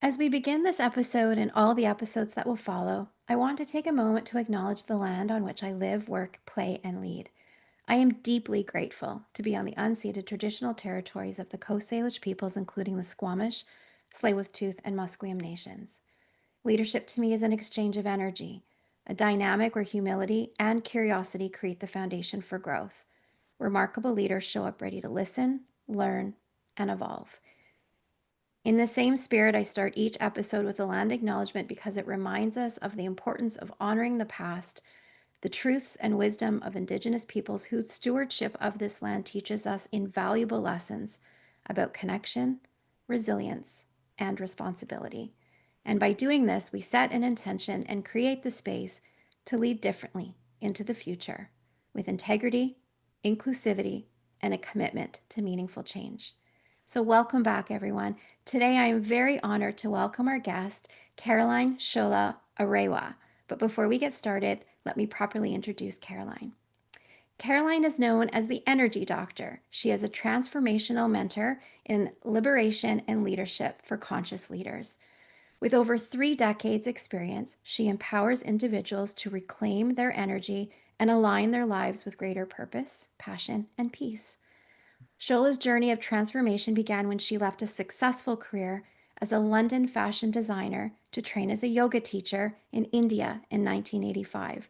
As we begin this episode and all the episodes that will follow, I want to take a moment to acknowledge the land on which I live, work, play, and lead. I am deeply grateful to be on the unceded traditional territories of the Coast Salish peoples, including the Squamish, Tsleil-Waututh, and Musqueam nations. Leadership to me is an exchange of energy, a dynamic where humility and curiosity create the foundation for growth. Remarkable leaders show up ready to listen, learn, and evolve. In the same spirit, I start each episode with a land acknowledgement because it reminds us of the importance of honoring the past, the truths and wisdom of Indigenous peoples whose stewardship of this land teaches us invaluable lessons about connection, resilience, and responsibility. And by doing this, we set an intention and create the space to lead differently into the future with integrity, inclusivity, and a commitment to meaningful change. So, welcome back, everyone. Today, I am very honored to welcome our guest, Caroline Shola Arewa. But before we get started, let me properly introduce Caroline. Caroline is known as the Energy Doctor. She is a transformational mentor in liberation and leadership for conscious leaders. With over 3 decades' experience, she empowers individuals to reclaim their energy and align their lives with greater purpose, passion, and peace. Shola's journey of transformation began when she left a successful career as a London fashion designer to train as a yoga teacher in India in 1985.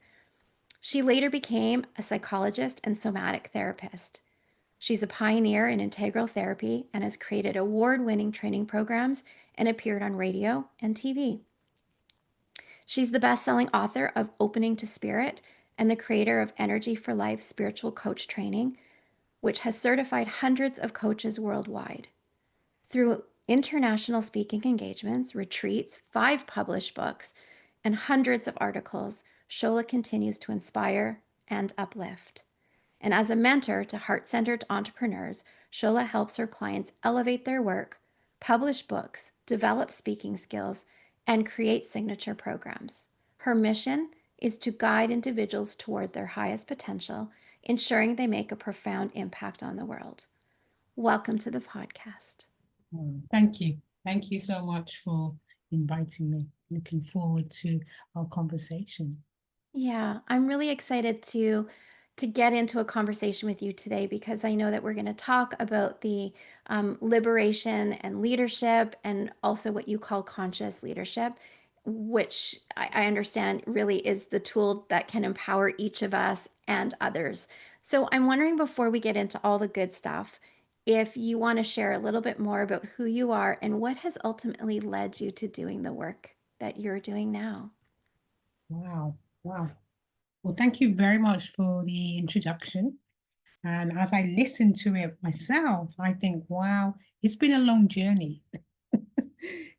She later became a psychologist and somatic therapist. She's a pioneer in integral therapy and has created award-winning training programs and appeared on radio and TV. She's the best-selling author of Opening to Spirit and the creator of Energy for Life spiritual coach training, which has certified hundreds of coaches worldwide. Through international speaking engagements, retreats, 5 published books, and hundreds of articles, Shola continues to inspire and uplift. And as a mentor to heart-centered entrepreneurs, Shola helps her clients elevate their work, publish books, develop speaking skills, and create signature programs. Her mission is to guide individuals toward their highest potential, ensuring they make a profound impact on the world. Welcome to the podcast. Thank you. Thank you so much for inviting me. Looking forward to our conversation. Yeah, I'm really excited to get into a conversation with you today because I know that we're going to talk about the liberation and leadership and also what you call conscious leadership, which I understand really is the tool that can empower each of us and others. So I'm wondering before we get into all the good stuff, if you want to share a little bit more about who you are and what has ultimately led you to doing the work that you're doing now. Wow. Wow. Well, thank you very much for the introduction. And as I listen to it myself, I think, wow, it's been a long journey.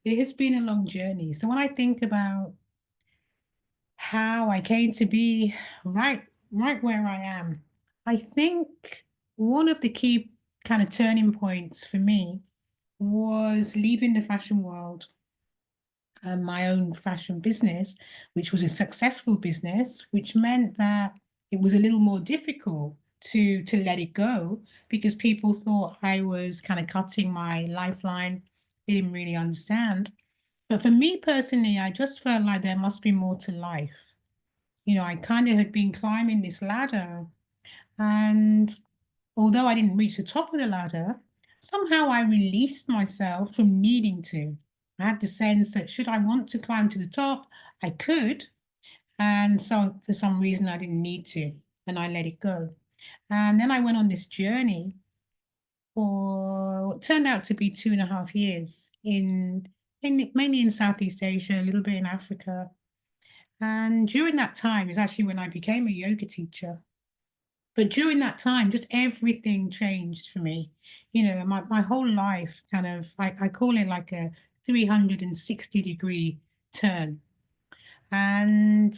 It has been a long journey. So when I think about how I came to be right where I am, I think one of the key kind of turning points for me was leaving the fashion world and my own fashion business, which was a successful business, which meant that it was a little more difficult to let it go because people thought I was kind of cutting my lifeline. They didn't really understand. But for me personally, I just felt like there must be more to life. I kind of had been climbing this ladder, and although I didn't reach the top of the ladder, somehow I released myself from needing to. I had the sense that should I want to climb to the top, I could. And so for some reason, I didn't need to, and I let it go. And then I went on this journey for what turned out to be 2.5 years in mainly in Southeast Asia, a little bit in Africa. And during that time is actually when I became a yoga teacher. But during that time, just everything changed for me. My whole life kind of, I call it like a 360-degree turn. And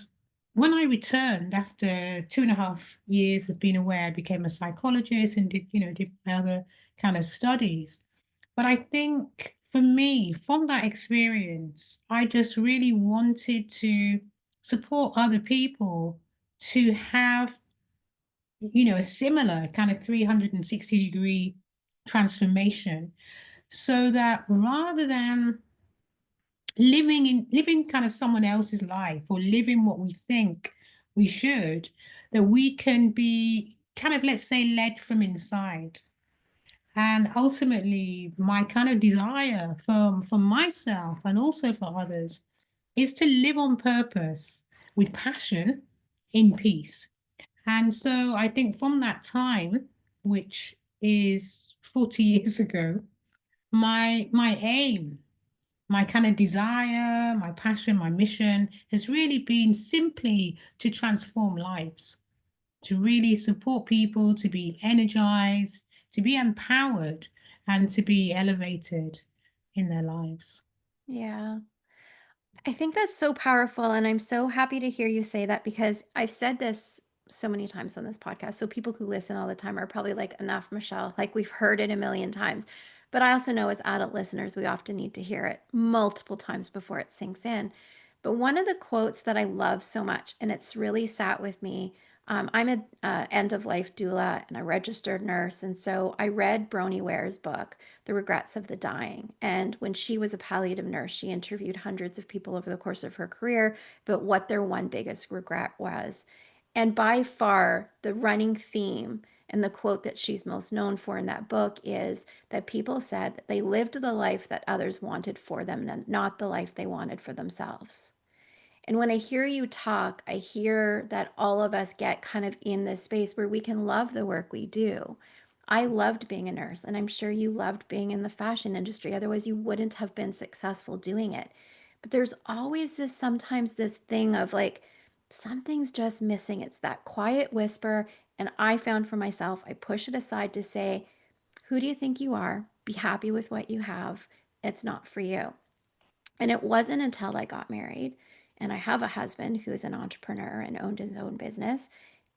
when I returned after 2.5 years of being away, I became a psychologist and did my other kind of studies. But I think for me, from that experience, I just really wanted to support other people to have a similar kind of 360-degree transformation so that rather than living kind of someone else's life or living what we think we should, that we can be kind of, let's say, led from inside. And ultimately, my kind of desire for myself and also for others is to live on purpose with passion in peace. And so I think from that time, which is 40 years ago, my aim, my kind of desire, my passion, my mission has really been simply to transform lives, to really support people, to be energized, to be empowered, and to be elevated in their lives. Yeah. I think that's so powerful. And I'm so happy to hear you say that because I've said this so many times on this podcast. So people who listen all the time are probably like, enough, Michele. Like we've heard it a million times. But I also know as adult listeners, we often need to hear it multiple times before it sinks in. But one of the quotes that I love so much, and it's really sat with me. I'm a end of life doula and a registered nurse, and so I read Bronnie Ware's book, The Regrets of the Dying. And when she was a palliative nurse, she interviewed hundreds of people over the course of her career, but what their one biggest regret was. And by far, the running theme and the quote that she's most known for in that book is that people said that they lived the life that others wanted for them, and not the life they wanted for themselves. And when I hear you talk, I hear that all of us get kind of in this space where we can love the work we do. I loved being a nurse, and I'm sure you loved being in the fashion industry. Otherwise, you wouldn't have been successful doing it. But there's always this, sometimes this thing of like, something's just missing. It's that quiet whisper. And I found for myself, I push it aside to say, who do you think you are? Be happy with what you have. It's not for you. And it wasn't until I got married and I have a husband who is an entrepreneur and owned his own business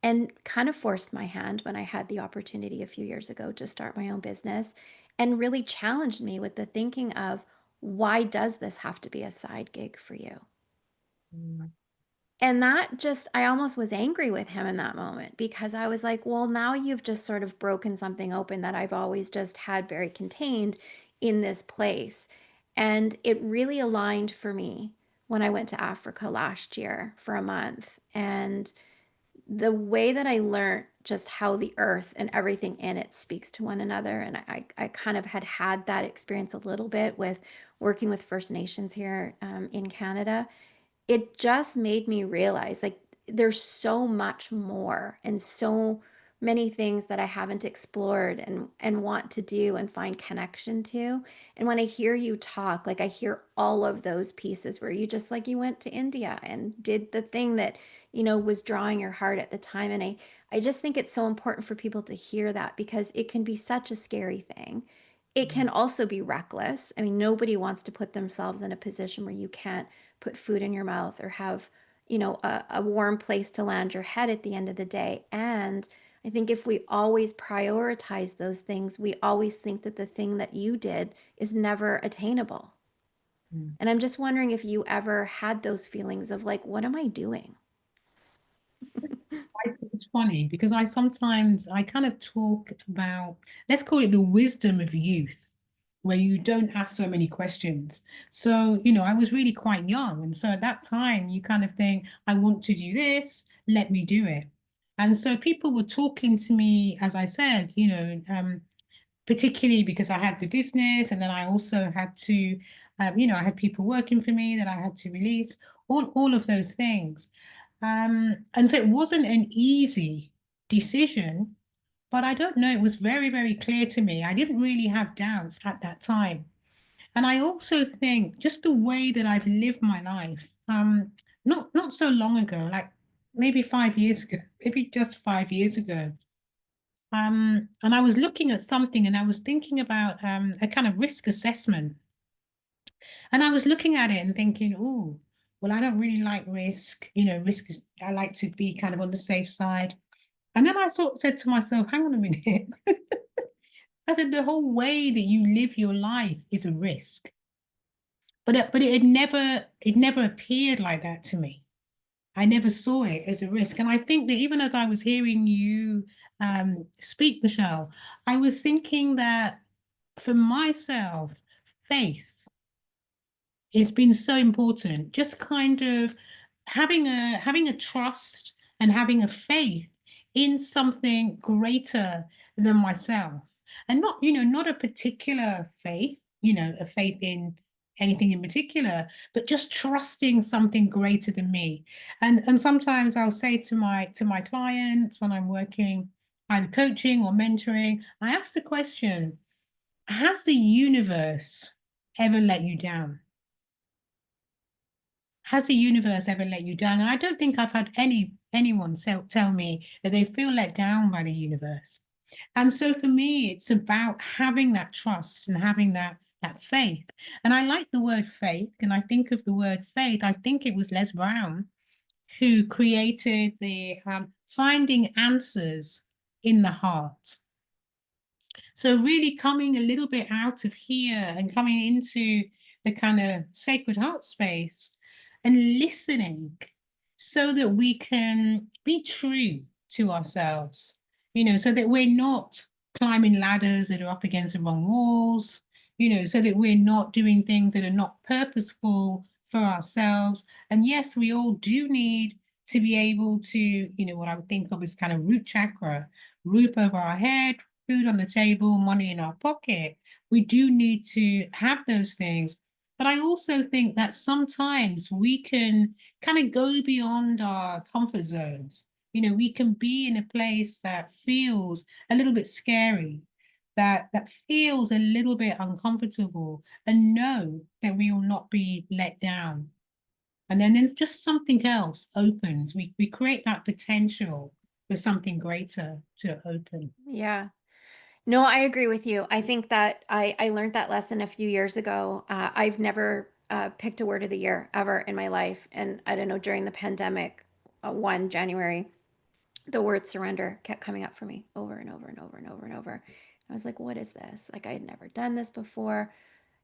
and kind of forced my hand when I had the opportunity a few years ago to start my own business and really challenged me with the thinking of, why does this have to be a side gig for you? Mm, And that just, I almost was angry with him in that moment because I was like, well, now you've just sort of broken something open that I've always just had very contained in this place. And it really aligned for me when I went to Africa last year for a month. And the way that I learned just how the earth and everything in it speaks to one another. And I kind of had that experience a little bit with working with First Nations here in Canada. It just made me realize like there's so much more and so many things that I haven't explored and want to do and find connection to. And when I hear you talk, like I hear all of those pieces where you just like you went to India and did the thing that, was drawing your heart at the time. And I just think it's so important for people to hear that because it can be such a scary thing. It can also be reckless. I mean, nobody wants to put themselves in a position where you can't put food in your mouth or have, a warm place to land your head at the end of the day. And I think if we always prioritize those things, we always think that the thing that you did is never attainable. mm. And I'm just wondering if you ever had those feelings of like, what am I doing? I think it's funny because I kind of talk about, let's call it the wisdom of youth, where you don't ask so many questions. So, I was really quite young. And so at that time, you kind of think, I want to do this, let me do it. And so people were talking to me, as I said, particularly because I had the business and then I also had to, I had people working for me that I had to release, all of those things. And so it wasn't an easy decision, but I don't know, it was very, very clear to me. I didn't really have doubts at that time. And I also think just the way that I've lived my life, not so long ago, like maybe 5 years ago, maybe just 5 years ago, and I was looking at something and I was thinking about a kind of risk assessment. And I was looking at it and thinking, oh, well, I don't really like risk. Risk is, I like to be kind of on the safe side. And then said to myself, hang on a minute. I said, the whole way that you live your life is a risk. But it had never appeared like that to me. I never saw it as a risk. And I think that even as I was hearing you speak, Michele, I was thinking that for myself, faith, It's been so important. Just kind of having a trust and having a faith in something greater than myself. And not, not a particular faith, a faith in anything in particular, but just trusting something greater than me. And sometimes I'll say to my clients when I'm working either coaching or mentoring, I ask the question, has the universe ever let you down? Has the universe ever let you down? And I don't think I've had anyone tell me that they feel let down by the universe. And so for me, it's about having that trust and having that faith. And I like the word faith. And I think of the word faith, I think it was Les Brown who created the finding answers in the heart. So really coming a little bit out of here and coming into the kind of sacred heart space and listening so that we can be true to ourselves, so that we're not climbing ladders that are up against the wrong walls, so that we're not doing things that are not purposeful for ourselves. And yes, we all do need to be able to, what I would think of as kind of root chakra, roof over our head, food on the table, money in our pocket. We do need to have those things. But I also think that sometimes we can kind of go beyond our comfort zones. We can be in a place that feels a little bit scary, that feels a little bit uncomfortable, and know that we will not be let down. And then there's just something else opens. We create that potential for something greater to open. Yeah. No, I agree with you. I think that I learned that lesson a few years ago. I've never picked a word of the year ever in my life. And I don't know, during the pandemic, 1 January, the word surrender kept coming up for me over and over and over and over and over. I was like, what is this? Like, I had never done this before.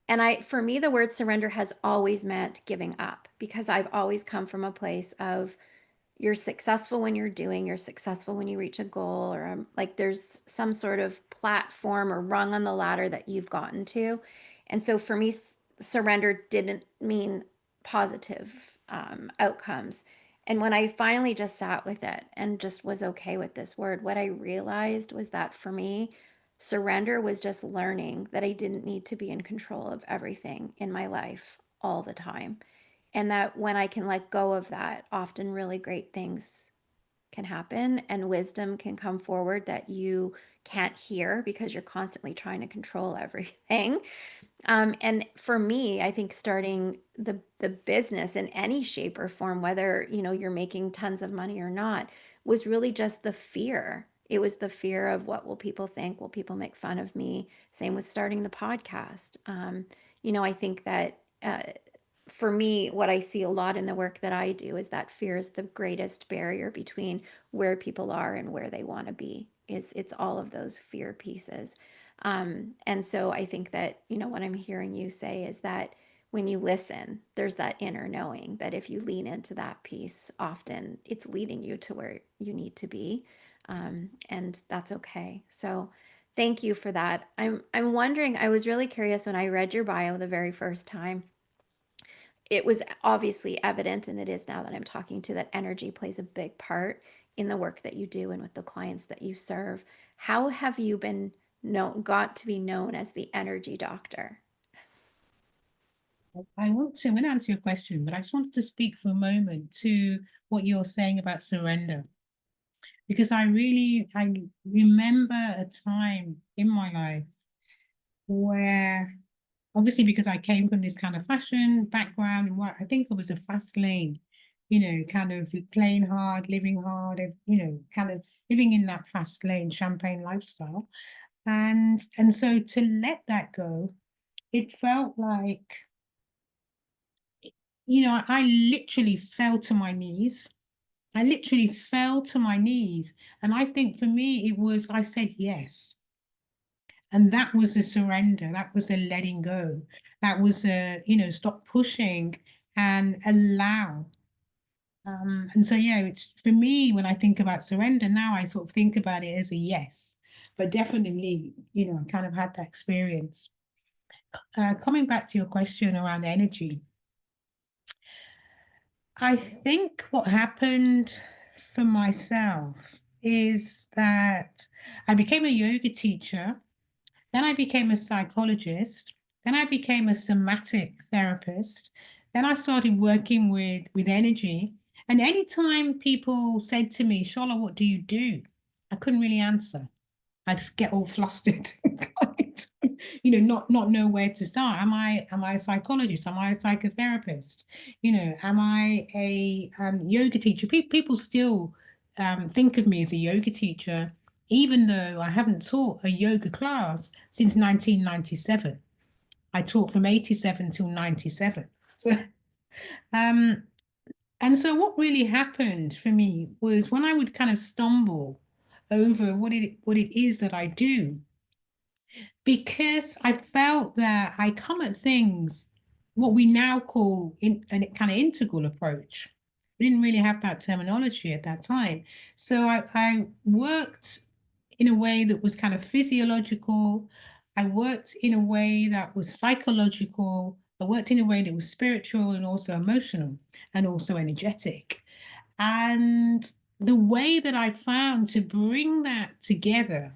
And for me, the word surrender has always meant giving up because I've always come from a place of you're successful when you're doing, you're successful when you reach a goal, or like there's some sort of platform or rung on the ladder that you've gotten to. And so for me, surrender didn't mean positive outcomes. And when I finally just sat with it and just was okay with this word, what I realized was that for me, surrender was just learning that I didn't need to be in control of everything in my life all the time. And that when I can let go of that, often really great things can happen and wisdom can come forward that you can't hear because you're constantly trying to control everything. And for me, I think starting the business in any shape or form, whether you're making tons of money or not, was really just the fear. It was the fear of what will people think? Will people make fun of me? Same with starting the podcast. I think that for me, what I see a lot in the work that I do is that fear is the greatest barrier between where people are and where they want to be. It's all of those fear pieces. And so I think that, what I'm hearing you say is that when you listen, there's that inner knowing that if you lean into that piece, often it's leading you to where you need to be. And that's okay. So thank you for that. I'm wondering, I was really curious when I read your bio the very first time. It was obviously evident, and it is now that I'm talking to, that energy plays a big part in the work that you do and with the clients that you serve. How have you been got to be known as the energy doctor? I'm going to answer your question, but I just wanted to speak for a moment to what you're saying about surrender, because I remember a time in my life where, obviously, because I came from this kind of fashion background, and what I think it was a fast lane, kind of playing hard, living hard, kind of living in that fast lane champagne lifestyle. And so to let that go, it felt like, I literally fell to my knees. I literally fell to my knees. And I think for me, I said yes. And that was the surrender. That was the letting go. That was stop pushing and allow. And so, yeah, it's for me, when I think about surrender now, I sort of think about it as a yes. But definitely, I kind of had that experience. Coming back to your question around energy. I think what happened for myself is that I became a yoga teacher, then I became a psychologist, then I became a somatic therapist, then I started working with energy. And anytime people said to me, Shola, what do you do? I couldn't really answer. I just get all flustered, kind of, not know where to start. Am I a psychologist? Am I a psychotherapist? Am I a yoga teacher? People still think of me as a yoga teacher, even though I haven't taught a yoga class since 1997. I taught from 87 till 97. So um, and so what really happened for me was when I would kind of stumble over what it is that I do, because I felt that I come at things what we now call in a kind of integral approach. We didn't really have that terminology at that time. So I worked in a way that was kind of physiological. I worked in a way that was psychological. I worked in a way that was spiritual and also emotional and also energetic. And the way that I found to bring that together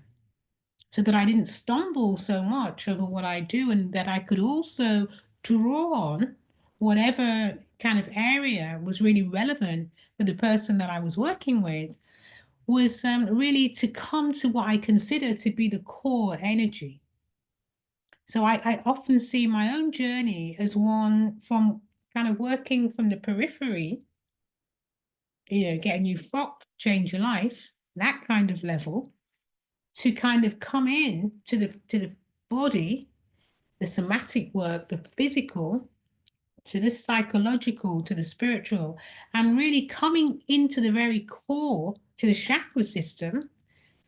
so that I didn't stumble so much over what I do and that I could also draw on whatever kind of area was really relevant for the person that I was working with was really to come to what I consider to be the core energy. So I often see my own journey as one from kind of working from the periphery, get a new frock, change your life, that kind of level, to kind of come in to the body, the somatic work, the physical, to the psychological, to the spiritual, and really coming into the very core, to the chakra system,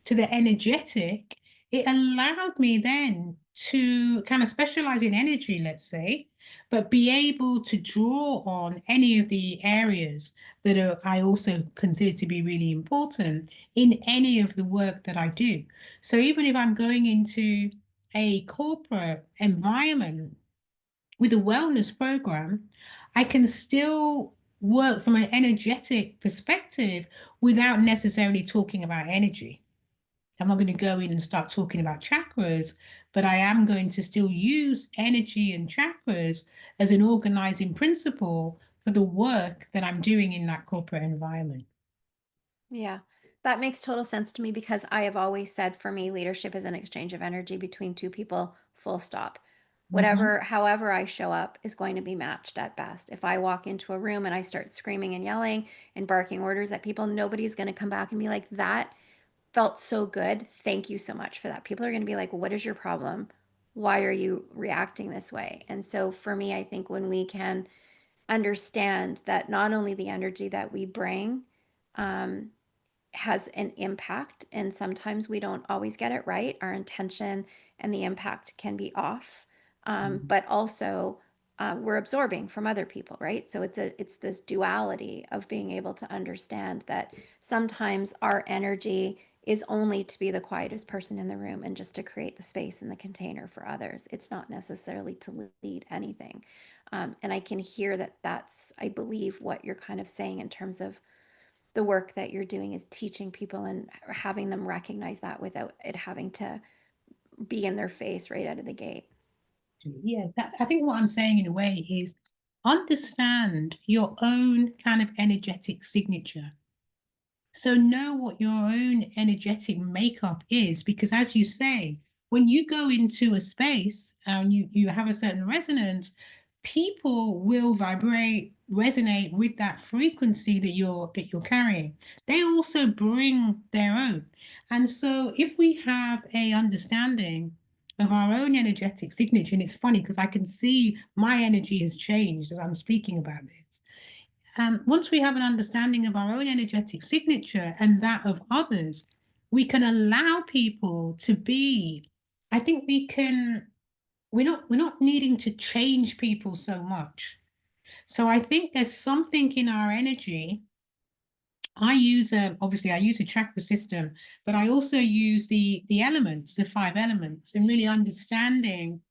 to the energetic. It allowed me then to kind of specialize in energy, let's say, but be able to draw on any of the areas that I also consider to be really important in any of the work that I do. So even if I'm going into a corporate environment with a wellness program, I can still work from an energetic perspective without necessarily talking about energy. I'm not going to go in and start talking about chakras, but I am going to still use energy and chakras as an organizing principle for the work that I'm doing in that corporate environment. Yeah, that makes total sense to me because I have always said for me, leadership is an exchange of energy between two people, full stop. Mhm. However I show up is going to be matched at best. If I walk into a room and I start screaming and yelling and barking orders at people, nobody's going to come back and be like, that felt so good. Thank you so much for that. People are going to be like, what is your problem? Why are you reacting this way? And so for me, I think when we can understand that not only the energy that we bring, um, has an impact, and sometimes we don't always get it right. Our intention and the impact can be off, but also we're absorbing from other people, right? So it's this duality of being able to understand that sometimes our energy is only to be the quietest person in the room and just to create the space and the container for others. It's not necessarily to lead anything. And I can hear that that's, I believe, what you're kind of saying in terms of the work that you're doing is teaching people and having them recognize that without it having to be in their face right out of the gate. Yeah, I think what I'm saying in a way is understand your own kind of energetic signature. So know what your own energetic makeup is, because as you say, when you go into a space and you have a certain resonance, people will vibrate, resonate with that frequency that you're carrying. They also bring their own. And so if we have a understanding of our own energetic signature, and it's funny because I can see my energy has changed as I'm speaking about this. Once we have an understanding of our own energetic signature and that of others, we can allow people to be. I think we can. We're not needing to change people so much. So I think there's something in our energy. Obviously I use a chakra system, but I also use the elements, the five elements, and really understanding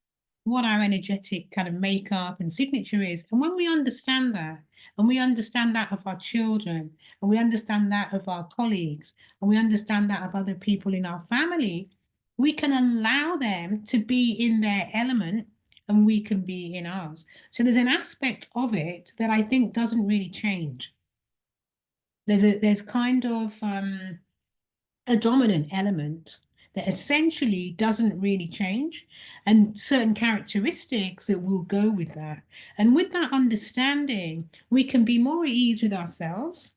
what our energetic kind of makeup and signature is. And when we understand that, and we understand that of our children, and we understand that of our colleagues, and we understand that of other people in our family, we can allow them to be in their element and we can be in ours. So there's an aspect of it that I think doesn't really change. There's kind of a dominant element that essentially doesn't really change, and certain characteristics that will go with that. And with that understanding, we can be more at ease with ourselves.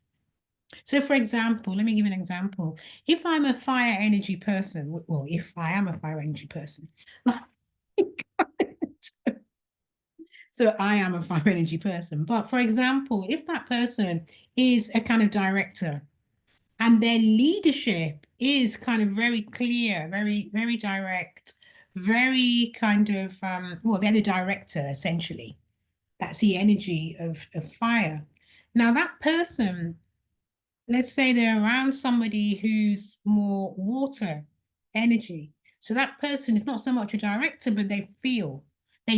So, for example, let me give you an example. If I'm a fire energy person, well, if I am a fire energy person, so I am a fire energy person. But for example, if that person is a kind of director, and their leadership is kind of very clear, very direct, very kind of well, they're the director essentially. That's the energy of fire. Now that person, let's say they're around somebody who's more water energy. So that person is not so much a director, but they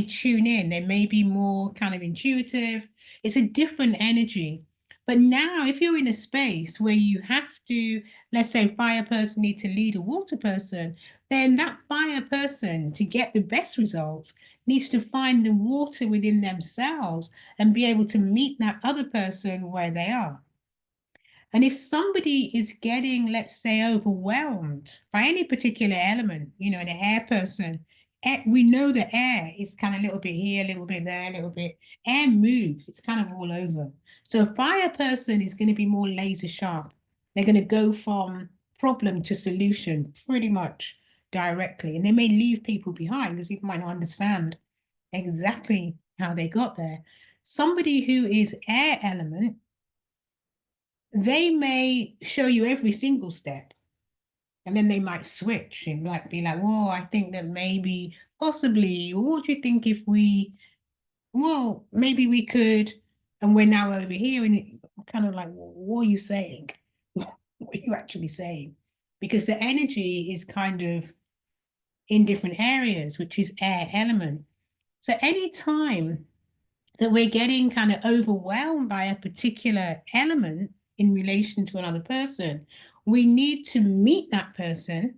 tune in, they may be more kind of intuitive. It's a different energy. But now, if you're in a space where you have to, let's say, fire person need to lead a water person, then that fire person, to get the best results, needs to find the water within themselves and be able to meet that other person where they are. And if somebody is getting, let's say, overwhelmed by any particular element, an air person, we know that air is kind of a little bit here, a little bit there, a little bit. Air moves, it's kind of all over. So a fire person is going to be more laser sharp. They're going to go from problem to solution pretty much directly. And they may leave people behind because people might not understand exactly how they got there. Somebody who is air element, they may show you every single step, and then they might switch and like be like, "Whoa, I think that maybe, possibly, what do you think if we, well, maybe we could," and we're now over here, and kind of like, "What are you saying? What are you actually saying?" Because the energy is kind of in different areas, which is air element. So anytime that we're getting kind of overwhelmed by a particular element in relation to another person, we need to meet that person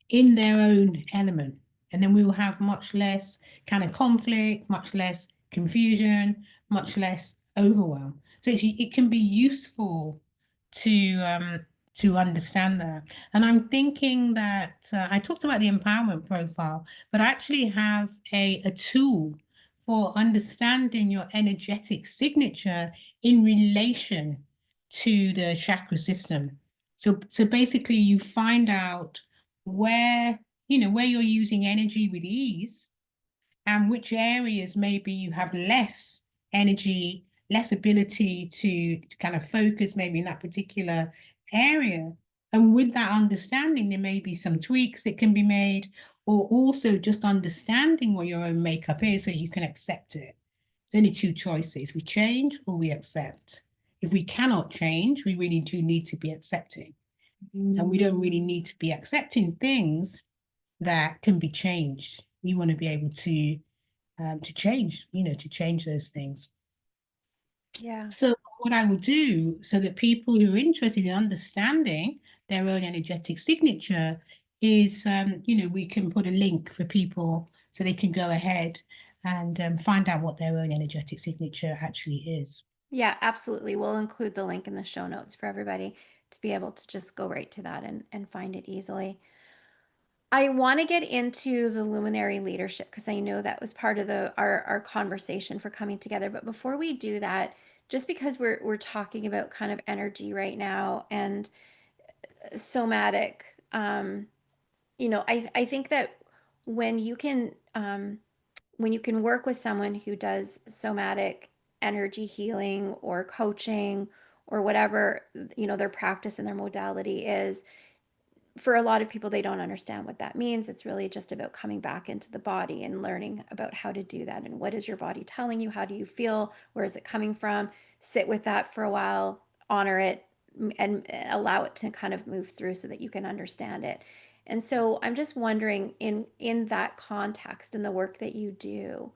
in their own element. And then we will have much less kind of conflict, much less confusion, much less overwhelm. So it can be useful to understand that. And I'm thinking that I talked about the empowerment profile, but I actually have a tool for understanding your energetic signature in relation to the chakra system. So basically you find out where, where you're using energy with ease and which areas maybe you have less energy, less ability to kind of focus maybe in that particular area. And with that understanding, there may be some tweaks that can be made, or also just understanding what your own makeup is so you can accept it. There's only two choices: we change or we accept. If we cannot change, we really do need to be accepting. And we don't really need to be accepting things that can be changed. We want to be able to change, to change those things. Yeah. So what I will do so that people who are interested in understanding their own energetic signature is, we can put a link for people so they can go ahead and find out what their own energetic signature actually is. Yeah, absolutely. We'll include the link in the show notes for everybody to be able to just go right to that and find it easily. I want to get into the luminary leadership because I know that was part of our conversation for coming together. But before we do that, just because we're talking about kind of energy right now and somatic, I think that when you can when you can work with someone who does somatic energy healing or coaching or whatever, their practice and their modality is, for a lot of people, they don't understand what that means. It's really just about coming back into the body and learning about how to do that. And what is your body telling you? How do you feel? Where is it coming from? Sit with that for a while, honor it, and allow it to kind of move through so that you can understand it. And so I'm just wondering, in that context, in the work that you do,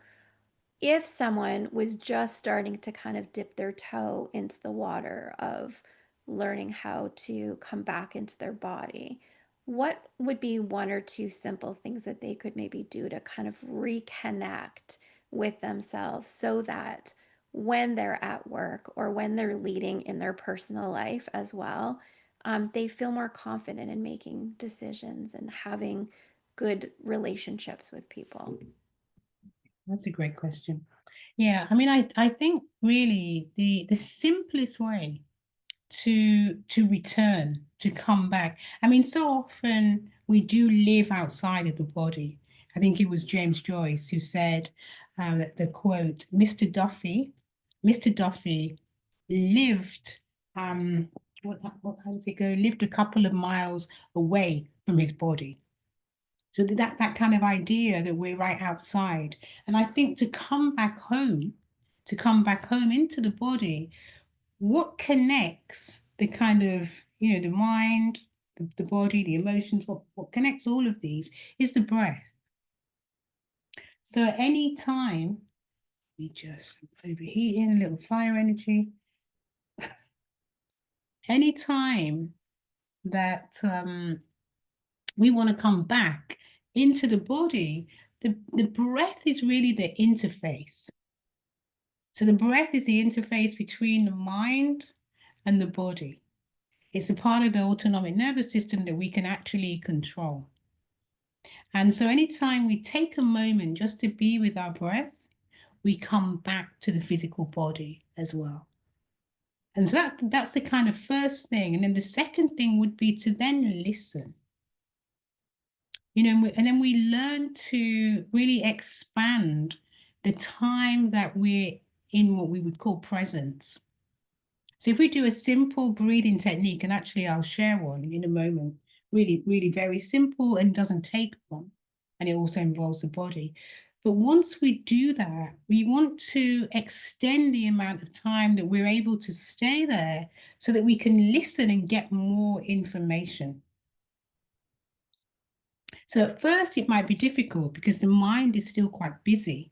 if someone was just starting to kind of dip their toe into the water of learning how to come back into their body, what would be one or two simple things that they could maybe do to kind of reconnect with themselves so that when they're at work or when they're leading in their personal life as well, they feel more confident in making decisions and having good relationships with people? That's a great question. Yeah, I mean, I think really the simplest way to return, to come back. I mean, so often we do live outside of the body. I think it was James Joyce who said that the quote, Mr. Duffy lived, how does it go? Lived a couple of miles away from his body. So that kind of idea that we're right outside. And I think to come back home into the body, what connects the kind of, the mind, the body, the emotions, what connects all of these is the breath. So any time we just overheating, a little fire energy, any time that we want to come back into the body, the breath is really the interface. So the breath is the interface between the mind and the body. It's a part of the autonomic nervous system that we can actually control. And so anytime we take a moment just to be with our breath, we come back to the physical body as well. And so that's the kind of first thing. And then the second thing would be to then listen. And then we learn to really expand the time that we're in what we would call presence. So if we do a simple breathing technique, and actually I'll share one in a moment, really, really very simple and doesn't take long, and it also involves the body. But once we do that, we want to extend the amount of time that we're able to stay there so that we can listen and get more information. So at first it might be difficult because the mind is still quite busy.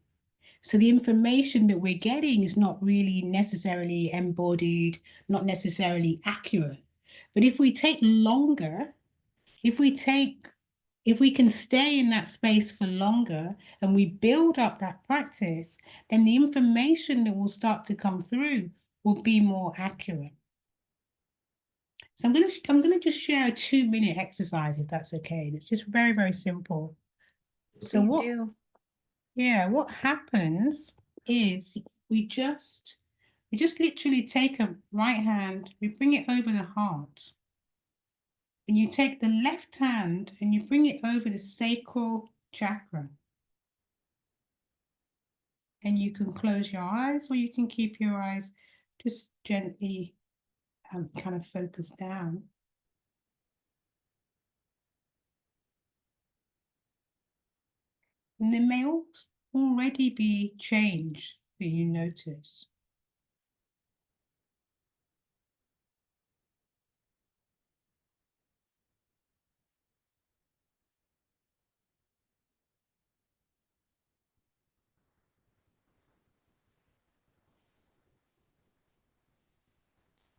So the information that we're getting is not really necessarily embodied, not necessarily accurate. But if we take longer, if we take, if we can stay in that space for longer and we build up that practice, then the information that will start to come through will be more accurate. So I'm gonna just share a 2-minute exercise if that's okay. It's just very, very simple. So Please what do. Yeah, what happens is we just literally take a right hand, we bring it over the heart, and you take the left hand and you bring it over the sacral chakra. And you can close your eyes or you can keep your eyes just gently kind of focused down. And there may already be change that you notice.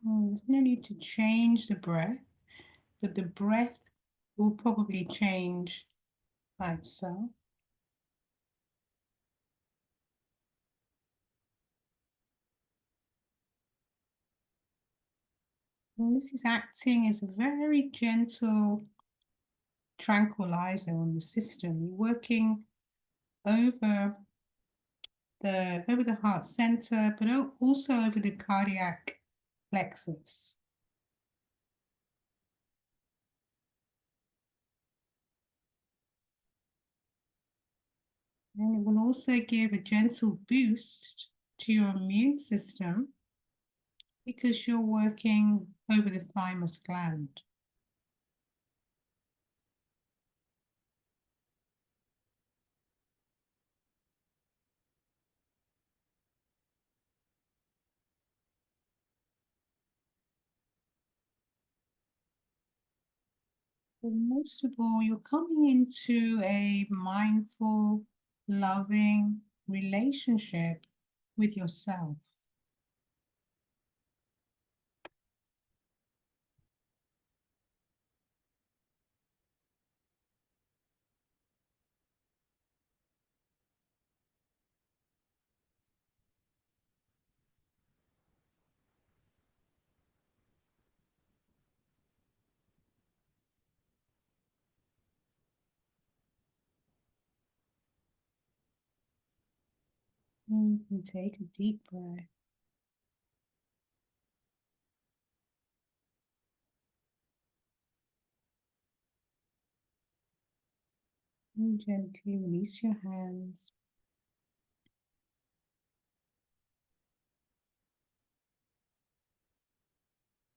There's no need to change the breath, but the breath will probably change by itself. And this is acting as a very gentle tranquilizer on the system. You're working over the heart center, but also over the cardiac plexus. And it will also give a gentle boost to your immune system because you're working over the thymus gland. Well, most of all, you're coming into a mindful, loving relationship with yourself. And take a deep breath. And gently release your hands.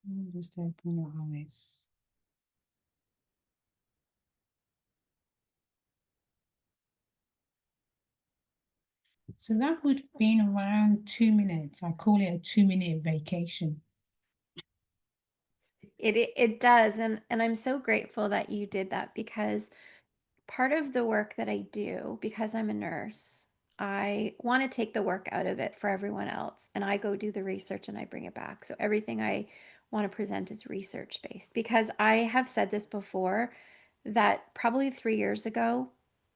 And just open your eyes. So that would have been around 2 minutes. I call it a 2 minute vacation. It does, and I'm so grateful that you did that because part of the work that I do, because I'm a nurse, I want to take the work out of it for everyone else, and I go do the research and I bring it back. So everything I want to present is research based because I have said this before that probably 3 years ago,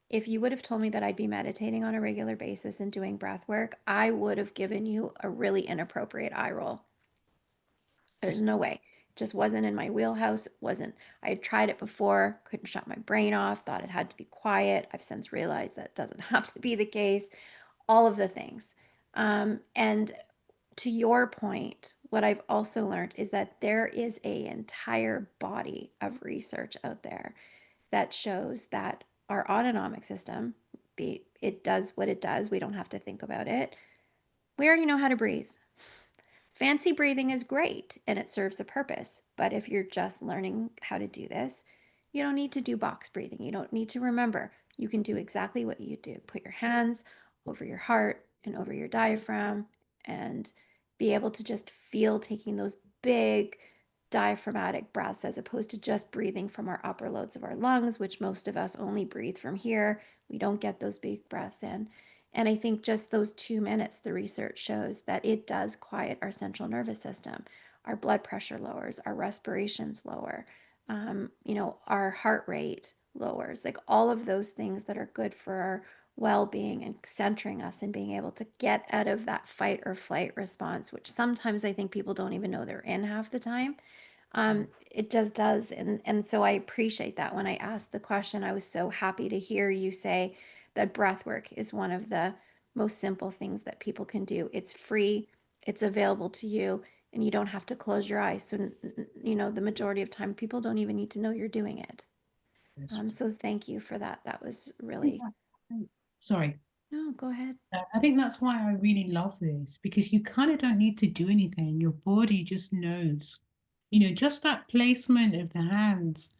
if you would have told me that I'd be meditating on a regular basis and doing breath work, I would have given you a really inappropriate eye roll. There's no way. It just wasn't in my wheelhouse. It wasn't. I had tried it before, couldn't shut my brain off, thought it had to be quiet. I've since realized that doesn't have to be the case. All of the things. And to your point, what I've also learned is that there is an entire body of research out there that shows that our autonomic system, it does what it does. We don't have to think about it. We already know how to breathe. Fancy breathing is great and it serves a purpose, but if you're just learning how to do this, you don't need to do box breathing. You don't need to remember. You can do exactly what you do. Put your hands over your heart and over your diaphragm and be able to just feel taking those big diaphragmatic breaths as opposed to just breathing from our upper lobes of our lungs, which most of us only breathe from here. We don't get those big breaths in. And I think just those 2 minutes, the research shows that it does quiet our central nervous system. Our blood pressure lowers, our respirations lower, our heart rate lowers, like all of those things that are good for our well being and centering us and being able to get out of that fight or flight response, which sometimes I think people don't even know they're in half the time. It just does. And so I appreciate that. When I asked the question, I was so happy to hear you say that breath work is one of the most simple things that people can do. It's free, it's available to you, and you don't have to close your eyes. So, the majority of time, people don't even need to know you're doing it. That's So thank you for that. That was right. really, Sorry. no, go ahead. I think that's why I really love this because you kind of don't need to do anything. Your body just knows. Just that placement of the hands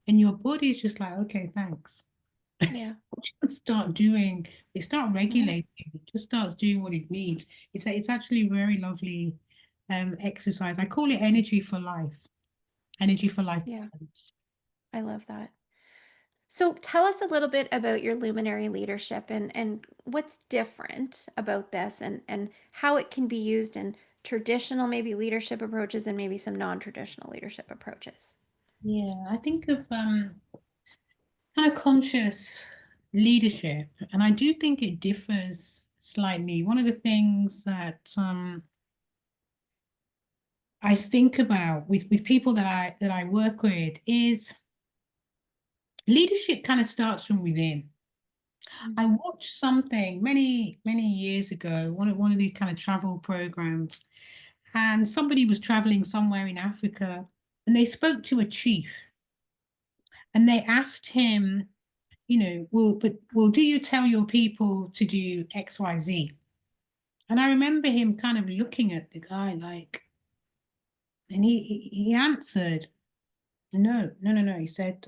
and your body's just like, okay, thanks. Yeah. Just start doing, they start Yeah. regulating, it just starts doing what it needs. It's actually a very lovely exercise. I call it energy for life Yeah. balance. I love that. So tell us a little bit about your luminary leadership and what's different about this and how it can be used in traditional maybe leadership approaches and maybe some non-traditional leadership approaches. Yeah, I think of kind of conscious leadership, and I do think it differs slightly. One of the things that I think about with people that I work with is leadership kind of starts from within. Mm. I watched something many years ago, one of these kind of travel programs, and somebody was traveling somewhere in Africa, and they spoke to a chief, and they asked him, well, do you tell your people to do X, Y, Z? And I remember him kind of looking at the guy like, and he answered, no, no, no, no. He said,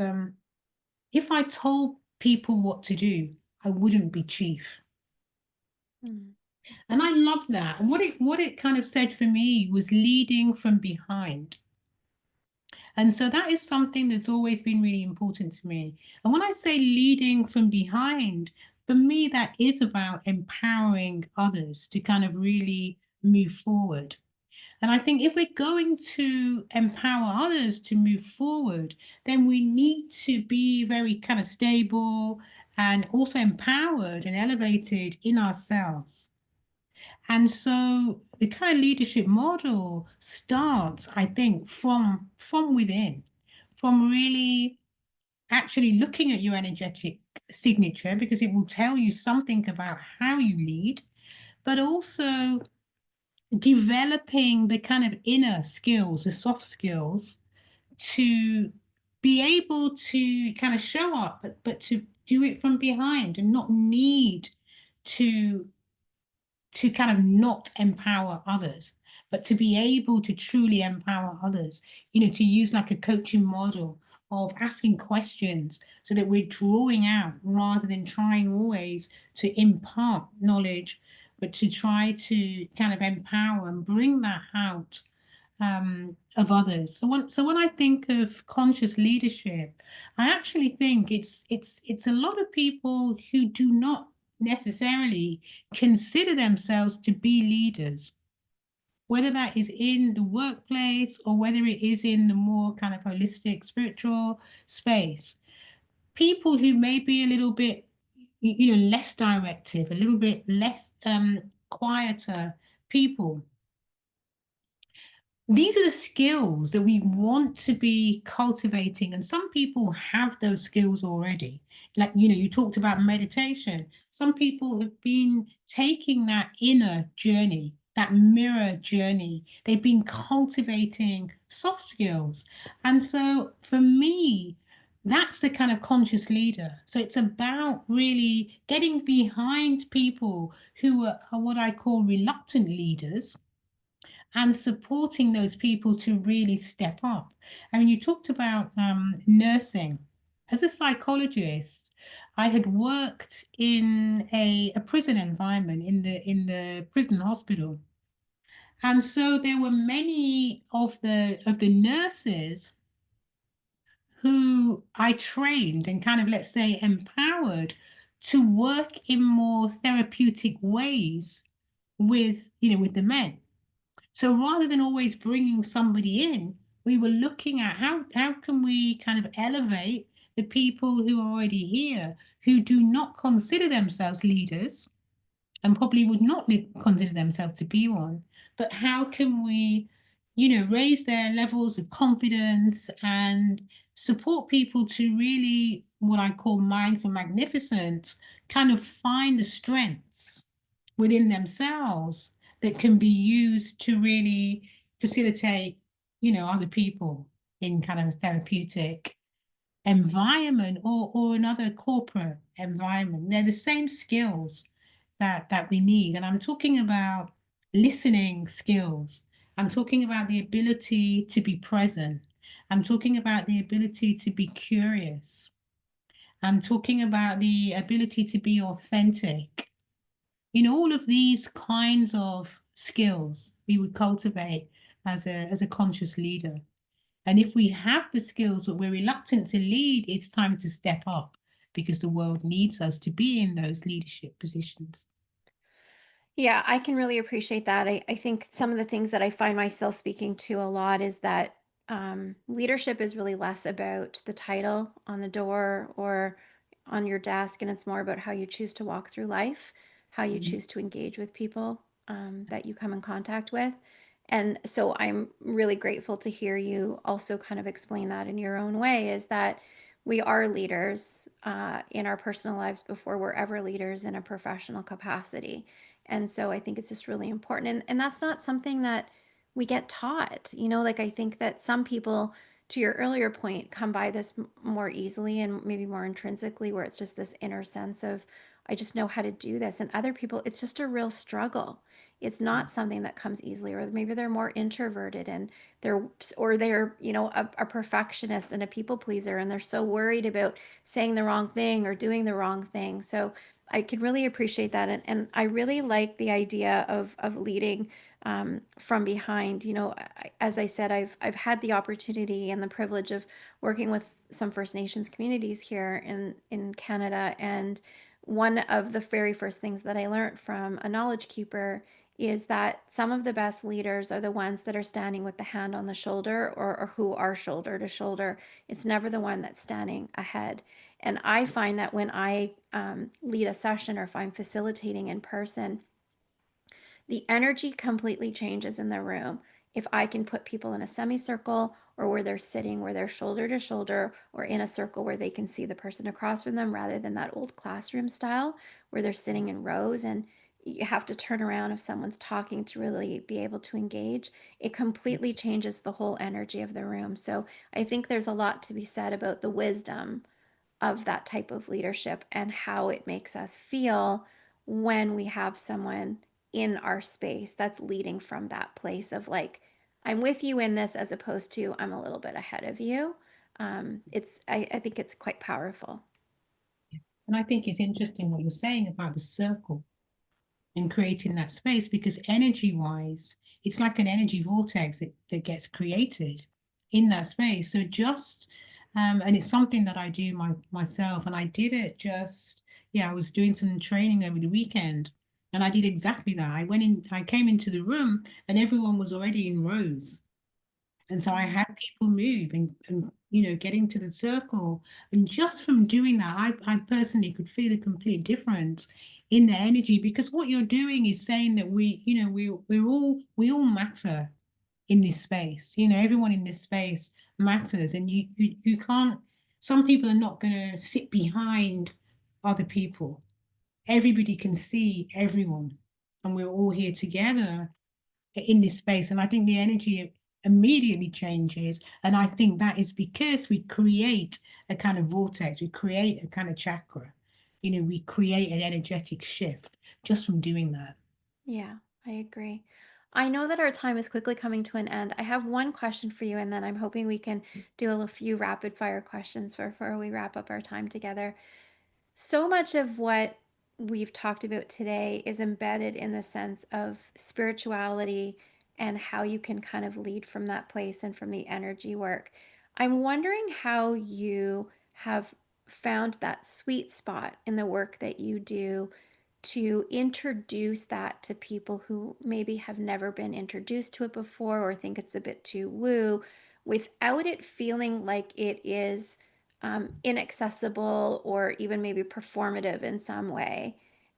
if I told people what to do, I wouldn't be chief. Mm. And I love that. And what it kind of said for me was leading from behind. And so that is something that's always been really important to me. And when I say leading from behind, for me, that is about empowering others to kind of really move forward. And I think if we're going to empower others to move forward, then we need to be very kind of stable and also empowered and elevated in ourselves. And so the kind of leadership model starts, I think, from within, from really actually looking at your energetic signature because it will tell you something about how you lead, but also developing the kind of inner skills, the soft skills to be able to kind of show up, but to do it from behind and not need to kind of not empower others, but to be able to truly empower others, to use like a coaching model of asking questions so that we're drawing out rather than trying always to impart knowledge, but to try to kind of empower and bring that out of others. So when I think of conscious leadership, I actually think it's a lot of people who do not necessarily consider themselves to be leaders, whether that is in the workplace or whether it is in the more kind of holistic spiritual space. People who may be a little bit, less directive, a little bit less quieter people. These are the skills that we want to be cultivating, and some people have those skills already. Like, you talked about meditation. Some people have been taking that inner journey, that mirror journey. They've been cultivating soft skills. And so for me, that's the kind of conscious leader. So it's about really getting behind people who are what I call reluctant leaders and supporting those people to really step up. I mean, you talked about nursing. As a psychologist, I had worked in a prison environment in the prison hospital, and so there were many of the nurses who I trained and kind of, let's say, empowered to work in more therapeutic ways with the men. So rather than always bringing somebody in, we were looking at how can we kind of elevate the people who are already here, who do not consider themselves leaders and probably would not consider themselves to be one, but how can we, raise their levels of confidence and support people to really, what I call mindful magnificence, kind of find the strengths within themselves that can be used to really facilitate, other people in kind of a therapeutic environment or another corporate environment. They're the same skills that we need. And I'm talking about listening skills. I'm talking about the ability to be present. I'm talking about the ability to be curious. I'm talking about the ability to be authentic. All of these kinds of skills we would cultivate as a conscious leader. And if we have the skills but we're reluctant to lead, it's time to step up because the world needs us to be in those leadership positions. Yeah, I can really appreciate that. I think some of the things that I find myself speaking to a lot is that leadership is really less about the title on the door or on your desk, and it's more about how you choose to walk through life, how you Mhm. choose to engage with people that you come in contact with. And so I'm really grateful to hear you also kind of explain that in your own way is that we are leaders in our personal lives before we're ever leaders in a professional capacity. And so I think it's just really important. And that's not something that we get taught. Like I think that some people, to your earlier point, come by this more easily and maybe more intrinsically, where it's just this inner sense of, I just know how to do this. And other people, it's just a real struggle. It's not something that comes easily, or maybe they're more introverted and they're a perfectionist and a people pleaser, and they're so worried about saying the wrong thing or doing the wrong thing. So I can really appreciate that. And I really like the idea of leading from behind. As I said, I've had the opportunity and the privilege of working with some First Nations communities here in Canada, and one of the very first things that I learned from a knowledge keeper is that some of the best leaders are the ones that are standing with the hand on the shoulder, or who are shoulder to shoulder. It's never the one that's standing ahead. And I find that when I lead a session, or if I'm facilitating in person, the energy completely changes in the room. If I can put people in a semicircle, or where they're sitting, where they're shoulder to shoulder, or in a circle where they can see the person across from them, rather than that old classroom style where they're sitting in rows and you have to turn around if someone's talking to really be able to engage, it completely changes the whole energy of the room. So I think there's a lot to be said about the wisdom of that type of leadership and how it makes us feel when we have someone in our space that's leading from that place of like, I'm with you in this, as opposed to I'm a little bit ahead of you. I think it's quite powerful. And I think it's interesting what you're saying about the circle and creating that space, because energy wise, it's like an energy vortex that gets created in that space. So just, and it's something that I do myself, and I did it just, yeah, I was doing some training over the weekend, and I did exactly that. I came into the room, and everyone was already in rows. And so I Mm. had people move and get into the circle. And just from doing that, I personally could feel a complete difference in the energy, because what you're doing is saying that we all matter in this space. Everyone in this space matters. And you can't, some people are not going to sit behind other people. Everybody can see everyone. And we're all here together in this space. And I think the energy immediately changes. And I think that is because we create a kind of vortex, we create a kind of chakra, we create an energetic shift just from doing that. Yeah, I agree. I know that our time is quickly coming to an end. I have one question for you, and then I'm hoping we can do a few rapid fire questions before we wrap up our time together. So much of what we've talked about today is embedded in the sense of spirituality and how you can kind of lead from that place and from the energy work. I'm wondering how you have found that sweet spot in the work that you do to introduce that to people who maybe have never been introduced to it before, or think it's a bit too woo, without it feeling like it is inaccessible or even maybe performative in some way.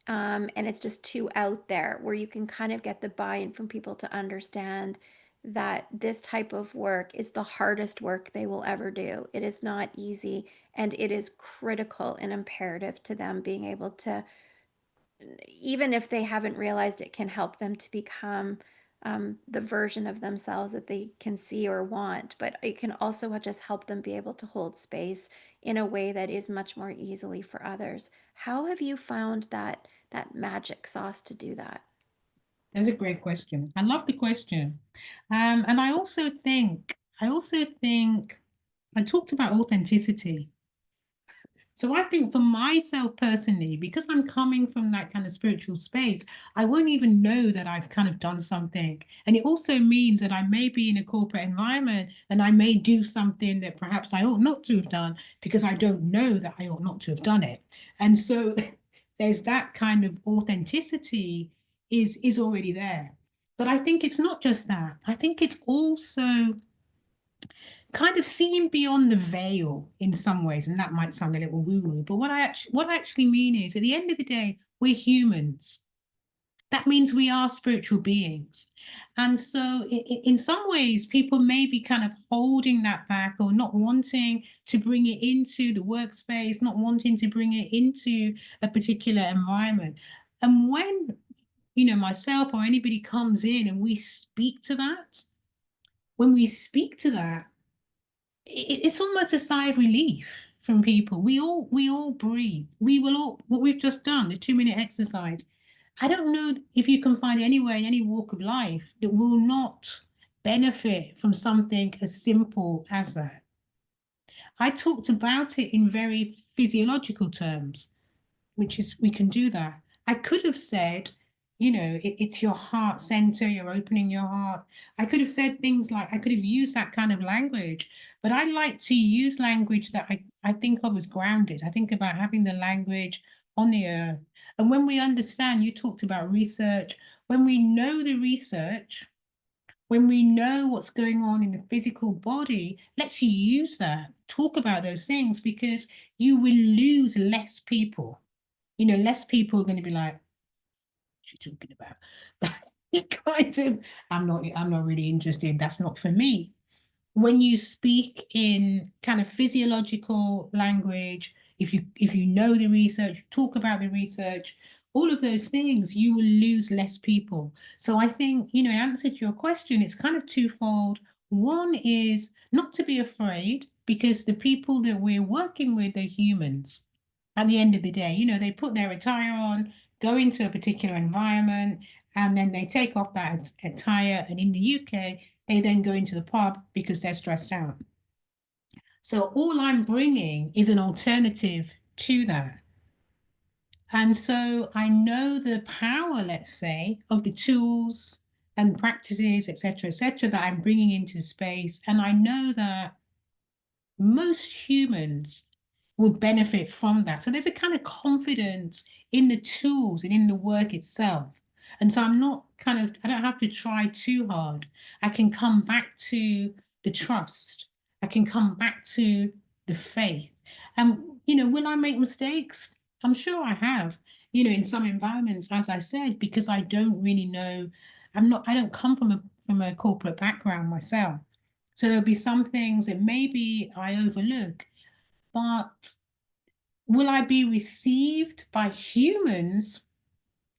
And it's just too out there, where you can kind of get the buy in from people to understand that this type of work is the hardest work they will ever do. It is not easy, and it is critical and imperative to them being able to, even if they haven't realized, it can help them to become the version of themselves that they can see or want, but it can also just help them be able to hold space in a way that is much more easily for others. How have you found that magic sauce to do that? That's a great question. I love the question. And I also think I talked about authenticity. So I think for myself personally, because I'm coming from that kind of spiritual space, I won't even know that I've kind of done something. And it also means that I may be in a corporate environment and I may do something that perhaps I ought not to have done, because I don't know that I ought not to have done it. And so there's that kind of authenticity is already there. But I think it's not just that. I think it's also kind of seeing beyond the veil in some ways, and that might sound a little woo-woo, but what I actually mean is, at the end of the day, we're humans. That means we are spiritual beings. And so in some ways, people may be kind of holding that back, or not wanting to bring it into the workspace, not wanting to bring it into a particular environment. And when, myself or anybody comes in and we speak to that, when we speak to that, it's almost a sigh of relief from people. We all breathe. We will all, what we've just done, the 2-minute exercise. I don't know if you can find anywhere in any walk of life that will not benefit from something as simple as that. I talked about it in very physiological terms, which is we can do that. I could have said, it's your heart center, you're opening your heart. I could have said things like, I could have used that kind of language, but I like to use language that I think of as grounded. I think about having the language on the earth. And when we understand, you talked about research, when we know the research, when we know what's going on in the physical body, let's use that, talk about those things, because you will lose less people. Less people are going to be like, she talking about? Kind of, I'm not really interested. That's not for me. When you speak in kind of physiological language, if you know the research, talk about the research, all of those things, you will lose less people. So I think, in answer to your question, it's kind of twofold. One is not to be afraid because the people that we're working with are humans at the end of the day. They put their attire on, go into a particular environment, and then they take off that attire. And in the UK, they then go into the pub because they're stressed out. So all I'm bringing is an alternative to that. And so I know the power, let's say, of the tools and practices, et cetera, that I'm bringing into space. And I know that most humans will benefit from that. So there's a kind of confidence in the tools and in the work itself. And so I don't have to try too hard. I can come back to the trust. I can come back to the faith. And, will I make mistakes? I'm sure I have, in some environments, as I said, because I don't really know. I don't come from a corporate background myself. So there'll be some things that maybe I overlook, but will I be received by humans?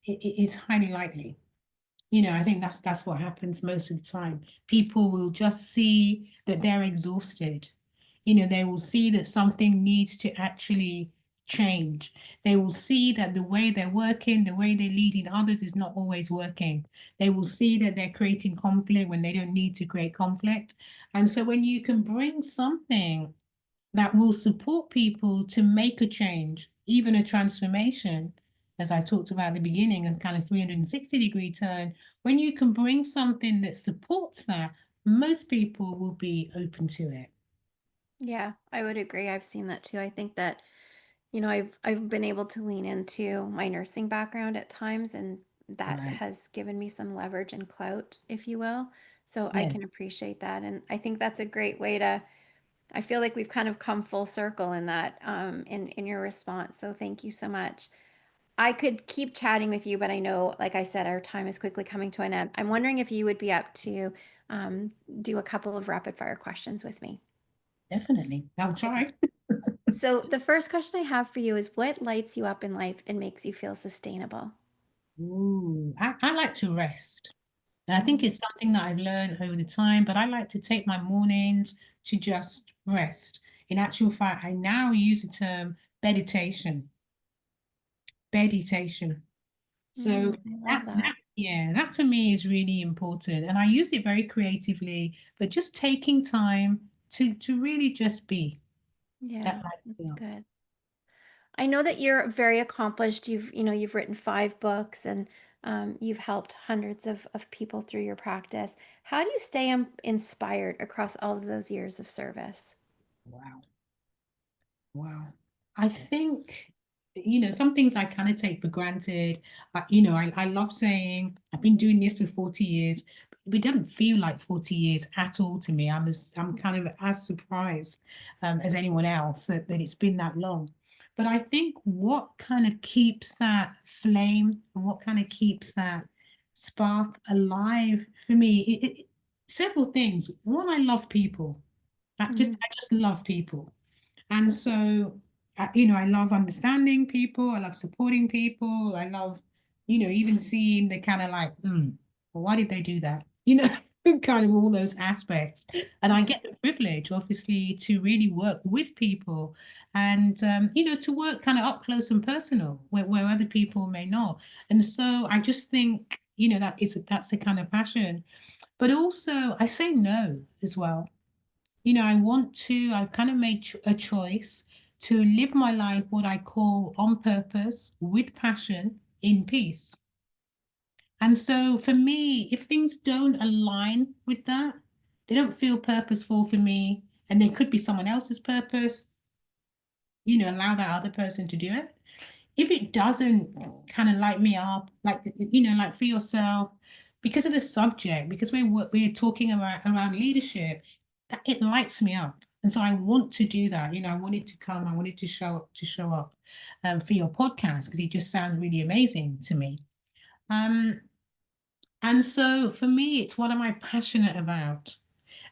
It's highly likely. I think that's what happens most of the time. People will just see that they're exhausted. They will see that something needs to actually change. They will see that the way they're working, the way they're leading others is not always working. They will see that they're creating conflict when they don't need to create conflict. And so when you can bring something that will support people to make a change, even a transformation, as I talked about at the beginning, a kind of 360-degree turn, when you can bring something that supports that, most people will be open to it. Yeah, I would agree. I've seen that too. I think that, I've been able to lean into my nursing background at times, and that Right. has given me some leverage and clout, if you will. So I Yeah, can appreciate that. And I think that's a great way to, I feel like we've kind of come full circle in that, in your response. So thank you so much. I could keep chatting with you, but I know, like I said, our time is quickly coming to an end. I'm wondering if you would be up to um, do a couple of rapid fire questions with me. definitely. I'll Okay. try. So the first question I have for you is what lights you up in life and makes you feel sustainable? Ooh, I like to rest. And I think Mm, it's something that I've learned over the time, but I like to take my mornings to just rest. In actual fact, I now use the term meditation, meditation. So I love that that. yeah, that for me is really important. And I use it very creatively, but just taking time to really just be Yeah, that life that's skill. good. I know that you're very accomplished. You've written 5 books and you've helped hundreds of people through your practice. How do you stay inspired across all of those years of service? Wow. Wow. I think, some things I kind of take for granted. I love saying I've been doing this for 40 years, but it doesn't feel like 40 years at all to me. I'm kind of as surprised as anyone else that it's been that long. But I think what kind of keeps that flame and what kind of keeps that spark alive for me, several things. One, I love people. Mhm. I just love people. And so, I love understanding people. I love supporting people. I love, even seeing the kind of like, well, why did they do that? Kind of all those aspects. And I Yeah. get the privilege, obviously, to really work with people and, to work kind of up close and personal where other people may not. And so I just think, that's the kind of passion. But also, I say no as well. I've kind of made a choice to live my life what I call on purpose, with passion, in peace. And so for me, if things don't align with that, they don't feel purposeful for me, and they could be someone else's purpose, allow that other person to do it. If it doesn't kind of light me up, like, like for yourself, because of the subject, because we're talking about around leadership, that it lights me up. And so I want to do that. I wanted to come, I wanted to show up for your podcast because it just sounds really amazing to me. Um, and so for me, it's what am I passionate about?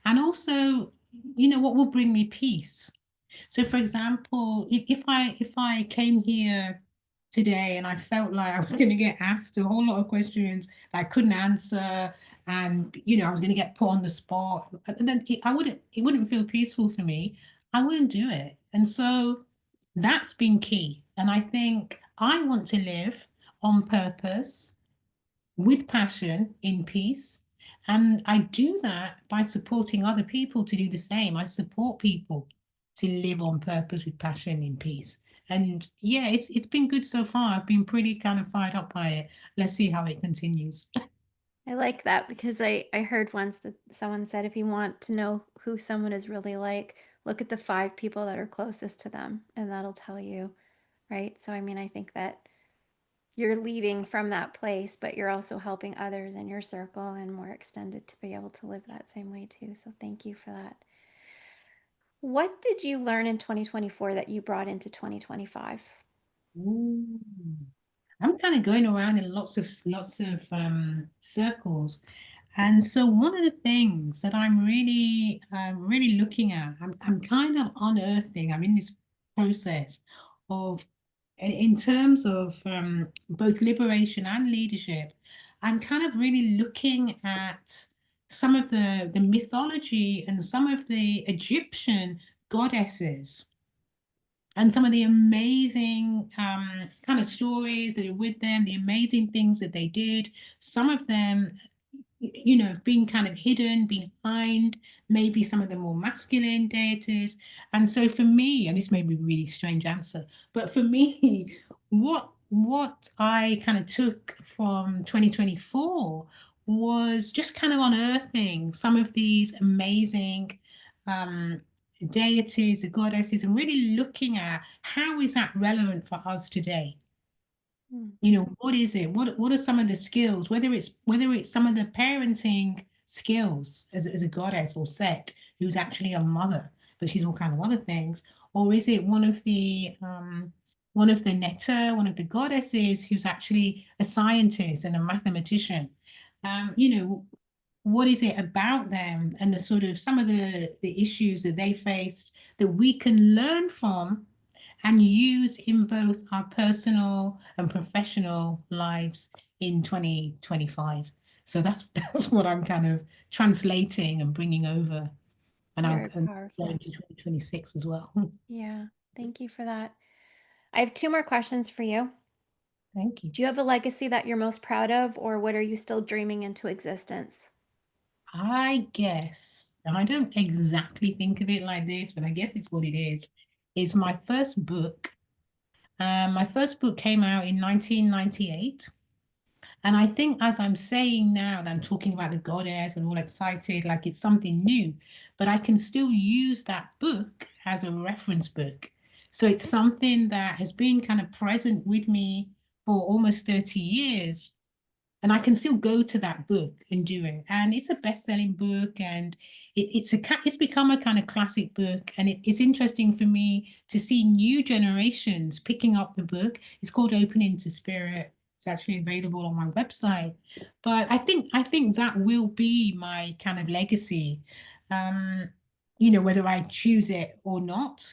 And also, what will bring me peace? So, for example, if I came here today and I felt like I was going to get asked a whole lot of questions that I couldn't answer, and I was going to get put on the spot, and then it wouldn't feel peaceful for me. I wouldn't do it, and so that's been key. And I think I want to live on purpose with passion in peace. And I do that by supporting other people to do the same. I support people to live on purpose with passion in peace. And yeah, it's been good so far. I've been pretty kind of fired up by it. Let's see how it continues. I like that because I heard once that someone said if you want to know who someone is really like, look at the five people that are closest to them, and that'll tell you, right? So, I mean, I think that you're leading from that place, but you're also helping others in your circle and more extended to be able to live that same way too. So, thank you for that. What did you learn in 2024 that you brought into 2025? Ooh. I'm kind of going around in lots of circles. And so one of the things that I'm really looking at, I'm kind of unearthing, I'm in this process of, in terms of both liberation and leadership, I'm kind of really looking at some of the mythology and some of the Egyptian goddesses and some of the amazing kind of stories that are with them, the amazing things that they did. Some of them, being kind of hidden behind maybe some of the more masculine deities. And so for me, and this may be a really strange answer, but for me, what I kind of took from 2024 was just kind of unearthing some of these amazing um, deities, the goddesses, and really looking at how is that relevant for us today. Mm, What is it? What are some of the skills, whether it's some of the parenting skills as a goddess or set, who's actually a mother, but she's all kind of other things, or is it one of the Netta, one of the goddesses who's actually a scientist and a mathematician? What is it about them and the sort of some of the issues that they faced that we can learn from and use in both our personal and professional lives in 2025. So that's that's what I'm kind of translating and bringing over, and I'll very and go powerful. into 2026 as well. Yeah, thank you for that. I have two more questions for you. Thank you. Do you have a legacy that you're most proud of, or what are you still dreaming into existence? I guess, and I don't exactly think of it like this, but I guess it's what it is my first book. My first book came out in 1998. And I think as I'm saying now that I'm talking about the goddess and all excited, like it's something new, but I can still use that book as a reference book. So it's something that has been kind of present with me for almost 30 years. And I can still go to that book and do it. And it's a best-selling book, and it's become a kind of classic book. And it's interesting for me to see new generations picking up the book. It's called Opening to Spirit. It's actually available on my website. But I think that will be my kind of legacy, whether I choose it or not.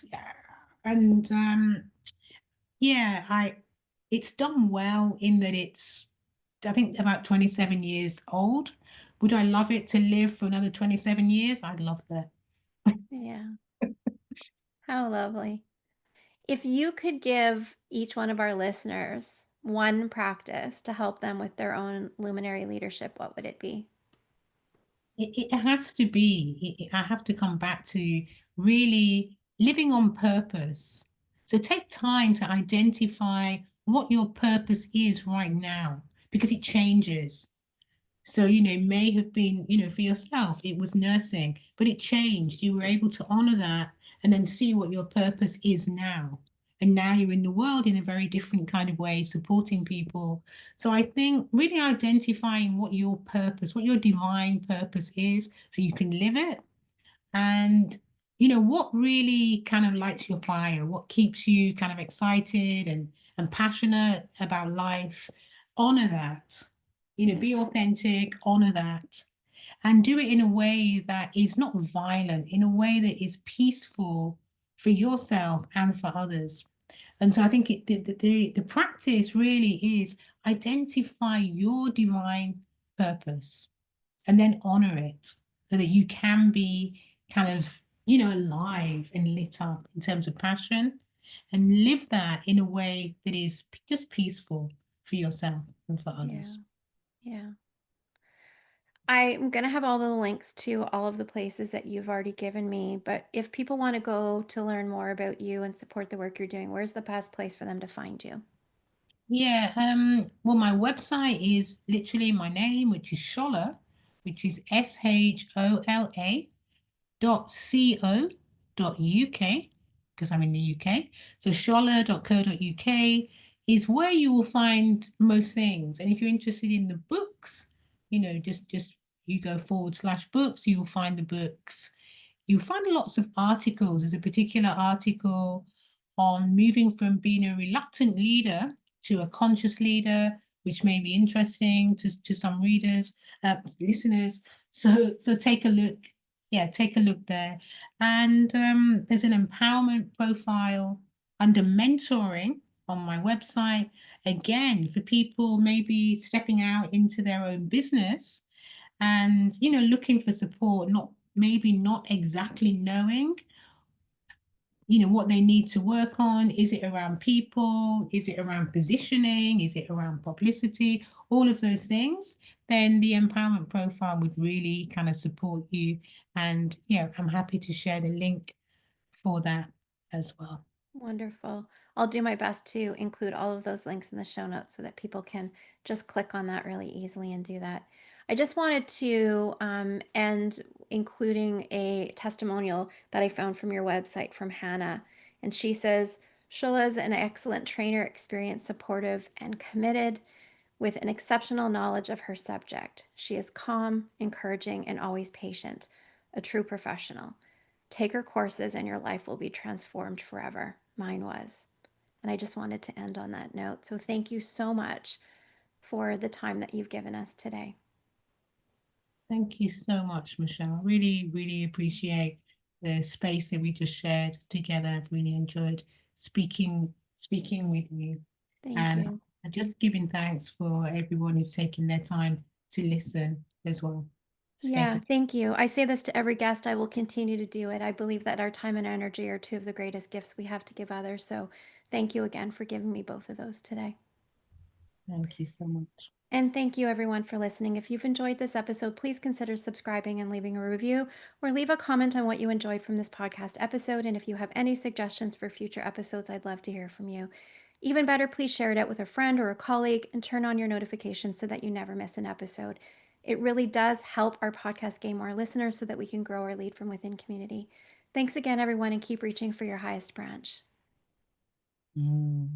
And yeah, it's done well in that it's I think about 27 years old. Would I love it to live for another 27 years? I'd love that. Yeah, how lovely. If you could give each one of our listeners one practice to help them with their own luminary leadership, what would it be? It has to be, I have to come back to really living on purpose. So take time to identify what your purpose is right now, because it changes. So, it may have been, for yourself, it was nursing, but it changed. You were able to honor that and then see what your purpose is now. And now you're in the world in a very different kind of way, supporting people. So I think really identifying what your purpose, what your divine purpose is, so you can live it. And, what really kind of lights your fire, what keeps you kind of excited and passionate about life, honor that. Be authentic, honor that, and do it in a way that is not violent, in a way that is peaceful for yourself and for others. And so I think the practice really is identify your divine purpose and then honor it so that you can be kind of, alive and lit up in terms of passion and live that in a way that is just peaceful for yourself and for Yeah. others. Yeah. I'm going to have all the links to all of the places that you've already given me. But if people want to go to learn more about you and support the work you're doing, where's the best place for them to find you? Yeah, well, my website is literally my name, which is Shola, which is SHOLA .co.uk, because I'm in the UK. So shola.co.uk is where you will find most things. And if you're interested in the books, just you go /books, you'll find the books. You'll find lots of articles. There's a particular article on moving from being a reluctant leader to a conscious leader, which may be interesting to some readers, listeners. So take a look. Yeah, take a look there. And there's an empowerment profile under mentoring on my website. Again, for people maybe stepping out into their own business and looking for support, not exactly knowing what they need to work on. Is it around people? Is it around positioning? Is it around publicity? All of those things. Then the empowerment profile would really kind of support you. And yeah, I'm happy to share the link for that as well. Wonderful. I'll do my best to include all of those links in the show notes so that people can just click on that really easily and do that. I just wanted to end including a testimonial that I found from your website from Hannah. And she says, Shola is an excellent trainer, experienced, supportive, and committed with an exceptional knowledge of her subject. She is calm, encouraging, and always patient, a true professional. Take her courses and your life will be transformed forever. Mine was. And I just wanted to end on that note. So thank you so much for the time that you've given us today. Thank you so much, Michelle. Really, really appreciate the space that we just shared together. I've really enjoyed speaking with you. Thank And you. just giving thanks for everyone who's taken their time to listen as well. Stay Yeah, protected. thank you. I say this to every guest. I will continue to do it. I believe that our time and energy are two of the greatest gifts we have to give others. So thank you again for giving me both of those today. Thank you so much. And thank you, everyone, for listening. If you've enjoyed this episode, please consider subscribing and leaving a review or leave a comment on what you enjoyed from this podcast episode. And if you have any suggestions for future episodes, I'd love to hear from you. Even better, please share it out with a friend or a colleague and turn on your notifications so that you never miss an episode. It really does help our podcast gain more listeners so that we can grow our Lead from Within community. Thanks again, everyone, and keep reaching for your highest branch. Mm.